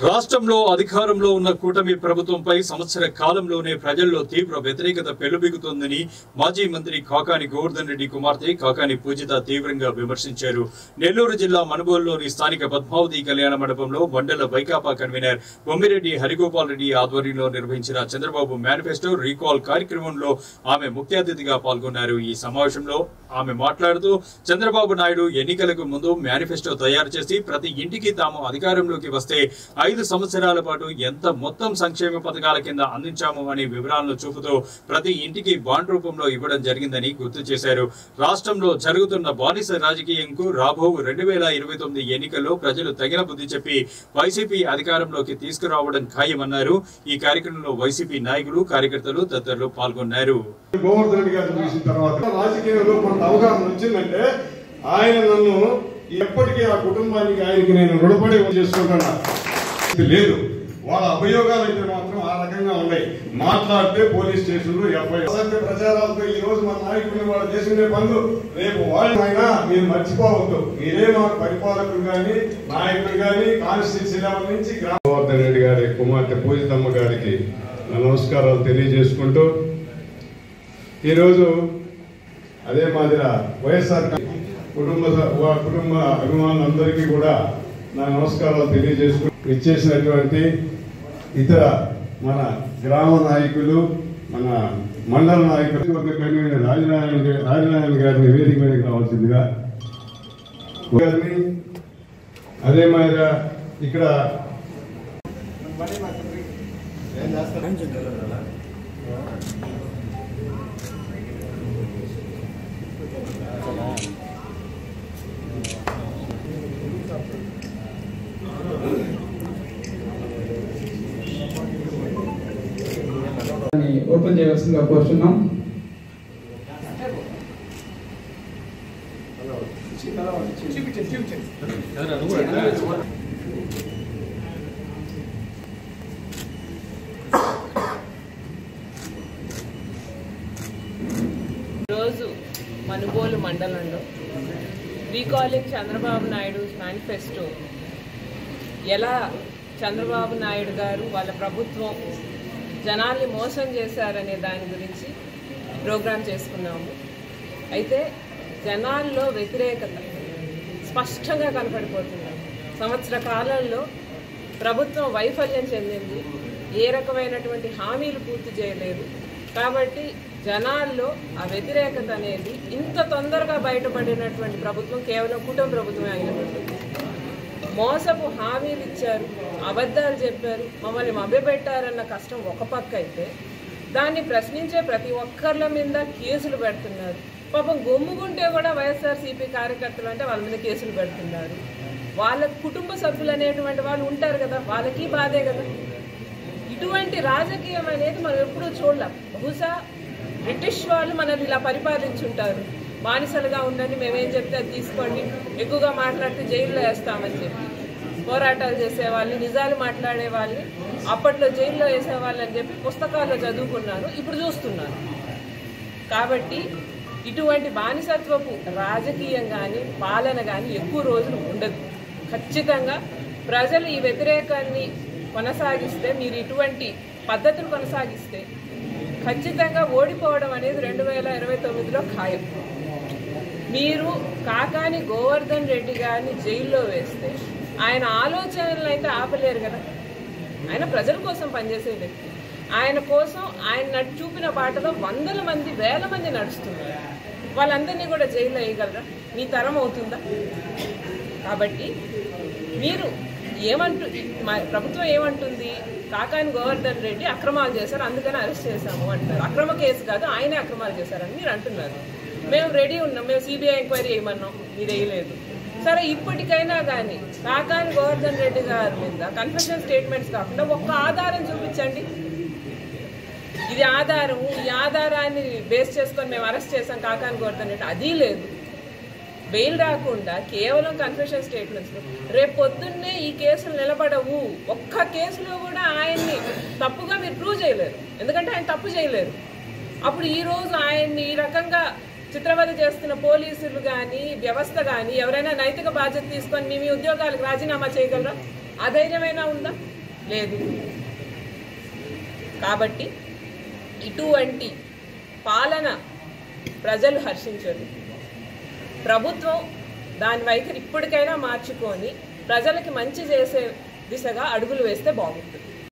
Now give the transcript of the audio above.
రాష్ట్రంలో అధికారంలో ఉన్న కూటమి ప్రభుత్వంపై సంవత్సర కాలంలోనే ప్రజల్లో తీవ్ర వ్యతిరేకత పెళ్లుబిగుతోందని మాజీ మంత్రి కాకాని గోవర్ధన్ రెడ్డి కుమార్తె కాకాని పూజిత తీవ్రంగా విమర్శించారు. నెల్లూరు జిల్లా మనుబోలులోని స్థానిక పద్మావతి కళ్యాణ మండపంలో మండల వైకాపా కన్వీనర్ బొమ్మిరెడ్డి హరిగోపాల్ రెడ్డి ఆధ్వర్యంలో నిర్వహించిన చంద్రబాబు మేనిఫెస్టో రీకాల్ కార్యక్రమంలో ఆమె ముఖ్య అతిథిగా పాల్గొన్నారు. ఈ సమావేశంలో ఆమె మాట్లాడుతూ చంద్రబాబు నాయుడు ఎన్నికలకు ముందు మేనిఫెస్టో తయారు చేసి ప్రతి ఇంటికి తాము అధికారంలోకి వస్తే 5 సంవత్సరాల పాటు ఎంత మొత్తం సంక్షేమ పథకాల కింద అందించాము అనే వివరాలను చూపుతూ ప్రతి ఇంటికి బాండ్ రూపంలో ఇవ్వడం జరిగిందని గుర్తు చేశారు. రాష్ట్రంలో జరుగుతున్న బానిస రాజకీయంకు రాబో 2029 ఎన్నికల్లో ప్రజలు తగిన బుద్ధి చెప్పి వైసీపీ అధికారంలోకి తీసుకురావడం ఖాయమన్నారు. ఈ కార్యక్రమంలో వైసీపీ నాయకులు, కార్యకర్తలు తదితరులు పాల్గొన్నారు. ఆయన నన్ను ఎప్పటికీ ఆ కుటుంబానికి ఆయనకి నేను రుణపడి చేసుకుంటున్నా లేదు. వాళ్ళ అభియోగాలు అయితే మాత్రం ఆ రకంగా ఉన్నాయి. మాట్లాడితే పోలీస్ స్టేషన్లు అసత్య ప్రచారాలతో ఈ రోజు మన నాయకులు వాళ్ళు చేసుకునే పనులు రేపు వాళ్ళైనా మీరు మర్చిపోవద్దు. మీరే మా పరిపాలకులు కానీ నాయకులు కానీ కాన్స్టిట్యూన్సీ లెవెల్ నుంచి గోవర్ధన్ రెడ్డి గారి కుమార్తె పూజితమ్మ గారికి నమస్కారాలు తెలియజేసుకుంటూ ఈరోజు అదే మాదిరి వైఎస్ఆర్ కుటుంబ అభిమానులందరికీ కూడా నా నమస్కారాలు తెలియజేసుకుంటూ ఇచ్చేసినటువంటి ఇతర మన గ్రామ నాయకులు, మన మండల నాయకులు, కన్వీనర్ రాజనారాయణ గారిని వేదిక మీదకి రావాల్సిందిగా అదే మాదిరిగా ఇక్కడ ఓపెన్ చేయవలసిందిగా కోరుతున్నాం. రోజు మనుబోలు మండలంలో రీకాలింగ్ చంద్రబాబు నాయుడు మేనిఫెస్టో ఎలా చంద్రబాబు నాయుడు గారు వాళ్ళ ప్రభుత్వం జనాల్ని మోసం చేశారనే దాని గురించి ప్రోగ్రాం చేసుకున్నాము. అయితే జనాల్లో వ్యతిరేకత స్పష్టంగా కనపడిపోతుంది. సంవత్సర కాలంలో ప్రభుత్వం వైఫల్యం చెందింది, ఏ రకమైనటువంటి హామీలు పూర్తి చేయలేదు. కాబట్టి జనాల్లో ఆ వ్యతిరేకత అనేది ఇంత తొందరగా బయటపడినటువంటి ప్రభుత్వం కేవలం కుటుంబ ప్రభుత్వమే అయినటువంటి మోసపు హామీలు ఇచ్చారు, అబద్ధాలు చెప్పారు, మమ్మల్ని మభ్యపెట్టారన్న కష్టం ఒక పక్క అయితే దాన్ని ప్రశ్నించే ప్రతి ఒక్కర్ల మీద కేసులు పెడుతున్నారు. పాపం గొమ్ముకుంటే కూడా వైఎస్ఆర్సీపీ కార్యకర్తలు అంటే వాళ్ళ మీద కేసులు పెడుతున్నారు. వాళ్ళ కుటుంబ సభ్యులు అనేటువంటి వాళ్ళు ఉంటారు కదా, వాళ్ళకి బాధే కదా. ఇటువంటి రాజకీయం అనేది మనం ఎప్పుడూ చూడలేం. బహుశా బ్రిటిష్ వాళ్ళు మనల్ని ఇలా పరిపాలించుంటారు. బానిసలుగా ఉండండి, మేమేం చెప్తే అది తీసుకోండి, ఎక్కువగా మాట్లాడితే జైల్లో వేస్తామని చెప్పి పోరాటాలు చేసేవాళ్ళని, నిజాలు మాట్లాడే వాళ్ళని అప్పట్లో జైల్లో వేసేవాళ్ళని చెప్పి పుస్తకాల్లో చదువుకున్నాను, ఇప్పుడు చూస్తున్నాను. కాబట్టి ఇటువంటి బానిసత్వపు రాజకీయం కానీ పాలన కానీ ఎక్కువ రోజులు ఉండదు. ఖచ్చితంగా ప్రజలు ఈ వ్యతిరేకాన్ని కొనసాగిస్తే, మీరు ఇటువంటి పద్ధతులు కొనసాగిస్తే ఖచ్చితంగా ఓడిపోవడం అనేది 2029లో ఖాయం. మీరు కాకాని గోవర్ధన్ రెడ్డి గారిని జైల్లో వేస్తే ఆయన ఆలోచనలు అయితే ఆపలేరు కదా. ఆయన ప్రజల కోసం పనిచేసే వ్యక్తి. ఆయన కోసం ఆయన చూపిన బాటలో వందల మంది, వేల మంది నడుస్తున్నారు. వాళ్ళందరినీ కూడా జైల్లో వేయగలరా? మీ తరం అవుతుందా? కాబట్టి మీరు ప్రభుత్వం ఏమంటుంది, కాకాని గోవర్ధన్ రెడ్డి అక్రమాలు చేశారు అందుకని అరెస్ట్ చేశాము అంటారు. అక్రమ కేసు కాదు, ఆయనే అక్రమాలు చేశారని మీరు అంటున్నారు. మేము రెడీ ఉన్నాం, మేము సిబిఐ ఎంక్వైరీ చేయమన్నాం, మీరు వేయలేదు. సరే, ఇప్పటికైనా కానీ కాకాని గోవర్ధన్ రెడ్డి గారి మీద కన్ఫెషన్ స్టేట్మెంట్స్ కాకుండా ఒక్క ఆధారం చూపించండి. ఇది ఆధారము, ఈ ఆధారాన్ని బేస్ చేసుకొని మేము అరెస్ట్ చేసాం కాకాని గోవర్ధన్ రెడ్డి, అది లేదు. బెయిల్ రాకుండా కేవలం కన్ఫెషన్ స్టేట్మెంట్స్. రేపు పొద్దున్నే ఈ కేసులు నిలబడవు. ఒక్క కేసులో కూడా ఆయన్ని తప్పుగా మీరు ప్రూవ్ చేయలేరు, ఎందుకంటే ఆయన తప్పు చేయలేరు. అప్పుడు ఈరోజు ఆయన్ని ఈ రకంగా చిత్రవద చేస్తున్న పోలీసులు కానీ వ్యవస్థ కానీ ఎవరైనా నైతిక బాధ్యత తీసుకొని మీ ఉద్యోగాలకు రాజీనామా చేయగలరా? ఆ ధైర్యమైనా ఉందా? లేదు. కాబట్టి ఇటువంటి పాలన ప్రజలు హర్షించరు. ప్రభుత్వం దాని వైఖరి ఇప్పటికైనా మార్చుకొని ప్రజలకి మంచి చేసే దిశగా అడుగులు వేస్తే బాగుంటుంది.